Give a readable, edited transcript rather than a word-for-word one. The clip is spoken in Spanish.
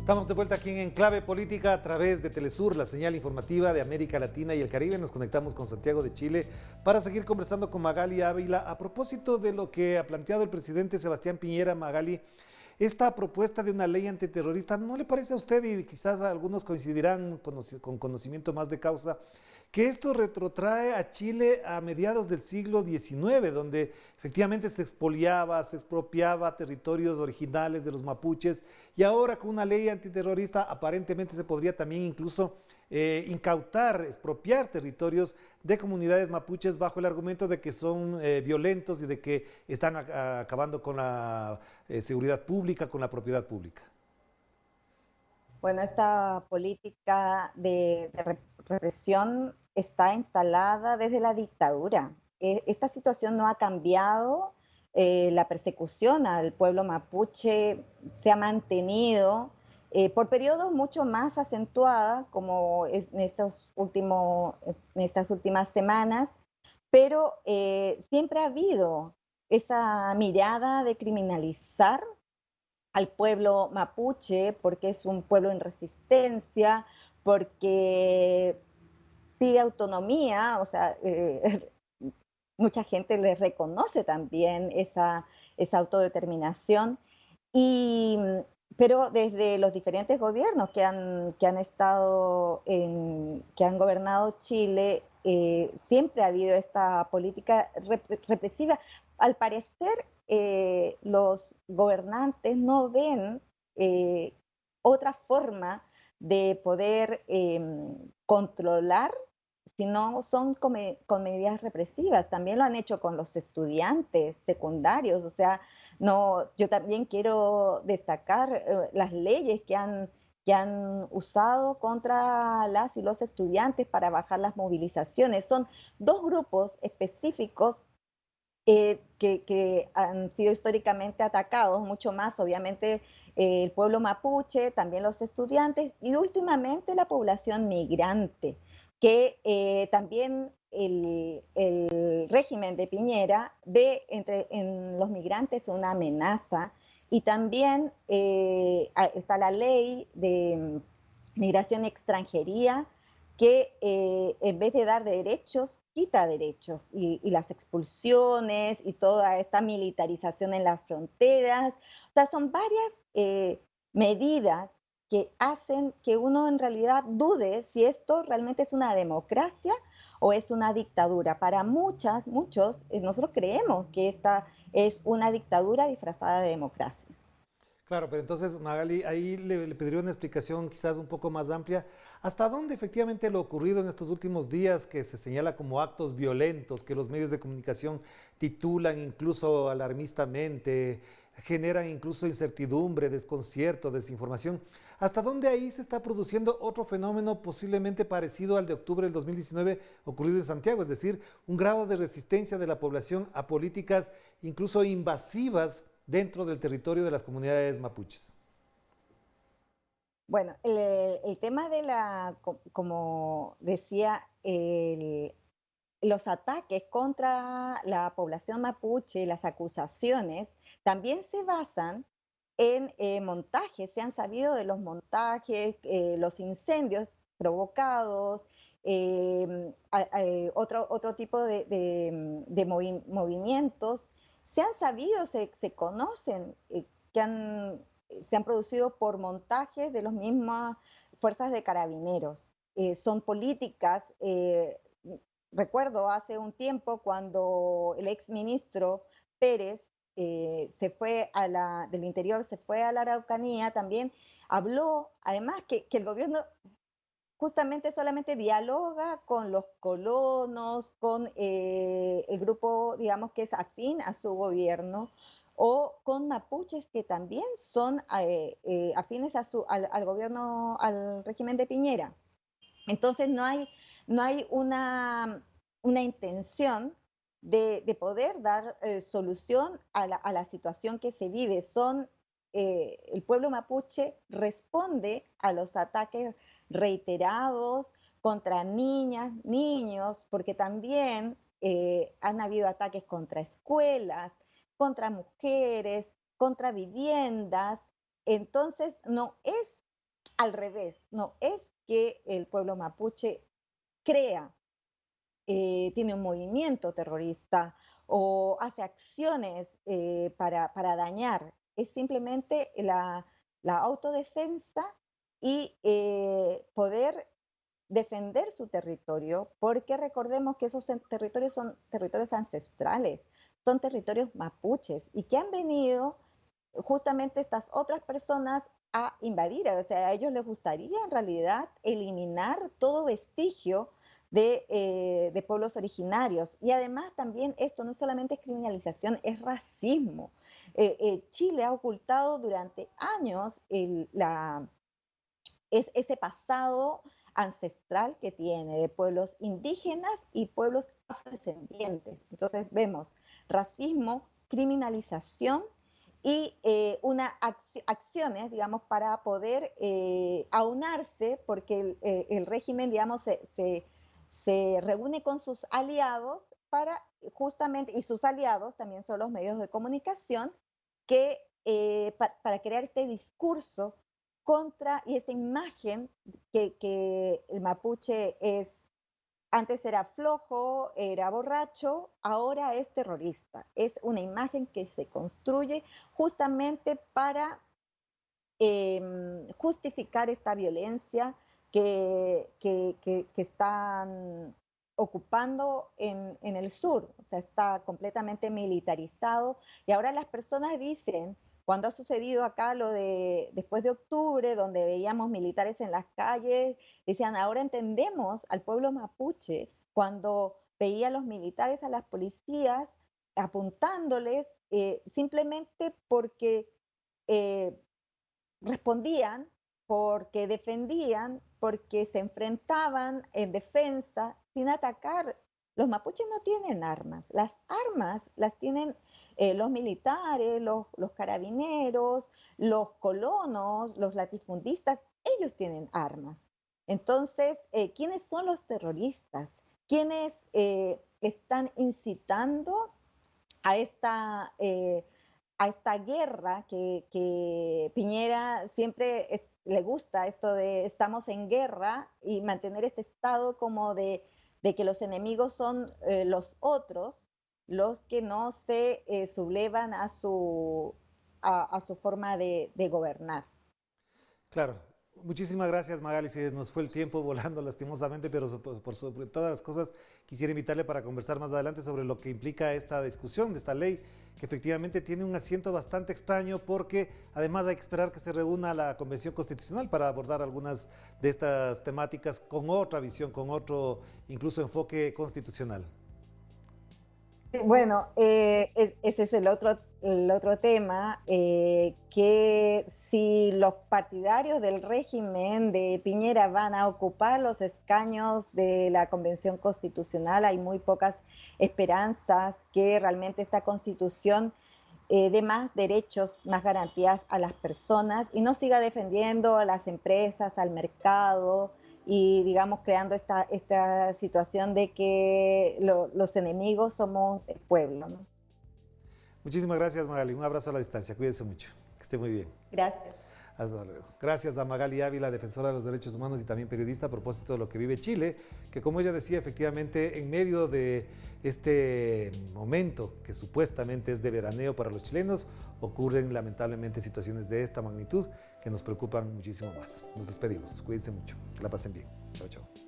Estamos de vuelta aquí en Enclave Política a través de Telesur, la señal informativa de América Latina y el Caribe. Nos conectamos con Santiago de Chile para seguir conversando con Magali Ávila a propósito de lo que ha planteado el presidente Sebastián Piñera. Magali, esta propuesta de una ley antiterrorista, ¿no le parece a usted, y quizás algunos coincidirán con conocimiento más de causa, que esto retrotrae a Chile a mediados del siglo XIX, donde efectivamente se expoliaba, se expropiaba territorios originales de los mapuches, y ahora con una ley antiterrorista aparentemente se podría también incluso incautar, expropiar territorios de comunidades mapuches bajo el argumento de que son violentos y de que están acabando con la seguridad pública, con la propiedad pública? Bueno, esta política de represión está instalada desde la dictadura. Esta situación no ha cambiado. La persecución al pueblo mapuche se ha mantenido por periodos mucho más acentuada, como en estas últimas semanas, pero siempre ha habido esa mirada de criminalizar al pueblo mapuche porque es un pueblo en resistencia, porque pide autonomía, o sea, mucha gente le reconoce también esa autodeterminación, y, pero desde los diferentes gobiernos que han estado que han gobernado Chile, siempre ha habido esta política represiva. Al parecer, los gobernantes no ven eh, otra forma de poder controlar si no son con medidas represivas. También lo han hecho con los estudiantes secundarios. O sea, no, yo también quiero destacar las leyes que han usado contra las y los estudiantes para bajar las movilizaciones. Son dos grupos específicos que han sido históricamente atacados, mucho más obviamente el pueblo mapuche, también los estudiantes y últimamente la población migrante, que también el régimen de Piñera ve en los migrantes una amenaza, y también está la ley de migración y extranjería que en vez de dar derechos, quita derechos, y las expulsiones y toda esta militarización en las fronteras. O sea, son varias medidas que hacen que uno en realidad dude si esto realmente es una democracia o es una dictadura. Para muchos, nosotros creemos que esta es una dictadura disfrazada de democracia. Claro, pero entonces, Magali, ahí le pediría una explicación quizás un poco más amplia. ¿Hasta dónde efectivamente lo ocurrido en estos últimos días, que se señala como actos violentos, que los medios de comunicación titulan incluso alarmistamente, generan incluso incertidumbre, desconcierto, desinformación? ¿Hasta dónde ahí se está produciendo otro fenómeno posiblemente parecido al de octubre del 2019 ocurrido en Santiago? Es decir, un grado de resistencia de la población a políticas incluso invasivas dentro del territorio de las comunidades mapuches. Bueno, el tema de como decía, los ataques contra la población mapuche, las acusaciones, también se basan en montajes. Se han sabido de los montajes, los incendios provocados, otro tipo de movimientos. Se han sabido, se conocen, se han producido por montajes de las mismas fuerzas de carabineros. Son políticas. Recuerdo hace un tiempo cuando el ex ministro Pérez del interior, se fue a la Araucanía, también habló, además que el gobierno justamente solamente dialoga con los colonos, con el grupo, digamos, que es afín a su gobierno, o con mapuches que también son afines al gobierno, al régimen de Piñera. Entonces no hay una intención de poder dar solución a la situación que se vive. El pueblo mapuche responde a los ataques reiterados contra niñas, niños, porque también han habido ataques contra escuelas, contra mujeres, contra viviendas. Entonces no es al revés, no es que el pueblo mapuche crea, tiene un movimiento terrorista o hace acciones para dañar, es simplemente la autodefensa y poder defender su territorio, porque recordemos que esos territorios son territorios ancestrales, son territorios mapuches y que han venido justamente estas otras personas a invadir. O sea, a ellos les gustaría en realidad eliminar todo vestigio de pueblos originarios. Y además también esto no solamente es criminalización, es racismo. Chile ha ocultado durante años ese pasado ancestral que tiene de pueblos indígenas y pueblos afrodescendientes. Entonces vemos racismo, criminalización y acciones, digamos, para poder aunarse, porque el régimen, digamos, se reúne con sus aliados para justamente, y sus aliados también son los medios de comunicación, que para crear este discurso contra y esta imagen que el mapuche es, antes era flojo, era borracho, ahora es terrorista. Es una imagen que se construye justamente para justificar esta violencia que están ocupando en el sur. O sea, está completamente militarizado y ahora las personas dicen, cuando ha sucedido acá lo de después de octubre, donde veíamos militares en las calles, decían, ahora entendemos al pueblo mapuche cuando veía a los militares, a las policías, apuntándoles simplemente porque eh, respondían, porque defendían, porque se enfrentaban en defensa sin atacar. Los mapuches no tienen armas, las armas las tienen los militares, los carabineros, los colonos, los latifundistas, ellos tienen armas. Entonces, ¿quiénes son los terroristas? ¿Quiénes están incitando a esta guerra que Piñera siempre le gusta, esto de estamos en guerra y mantener este estado como de que los enemigos son los otros, los que no se sublevan a su forma de gobernar. Claro. Muchísimas gracias, Magali. Se nos fue el tiempo volando lastimosamente, pero por sobre todas las cosas quisiera invitarle para conversar más adelante sobre lo que implica esta discusión de esta ley, que efectivamente tiene un asiento bastante extraño porque además hay que esperar que se reúna la Convención Constitucional para abordar algunas de estas temáticas con otra visión, con otro incluso enfoque constitucional. Sí, bueno, ese es el otro tema, que si los partidarios del régimen de Piñera van a ocupar los escaños de la Convención Constitucional, hay muy pocas esperanzas que realmente esta constitución dé más derechos, más garantías a las personas y no siga defendiendo a las empresas, al mercado y, digamos, creando esta situación de que los enemigos somos el pueblo, ¿no? Muchísimas gracias, Magali. Un abrazo a la distancia. Cuídense mucho. Que esté muy bien. Gracias. Hasta luego. Gracias a Magali Ávila, defensora de los derechos humanos y también periodista a propósito de lo que vive Chile, que como ella decía, efectivamente, en medio de este momento que supuestamente es de veraneo para los chilenos, ocurren lamentablemente situaciones de esta magnitud que nos preocupan muchísimo más. Nos despedimos. Cuídense mucho. Que la pasen bien. Chao, chao.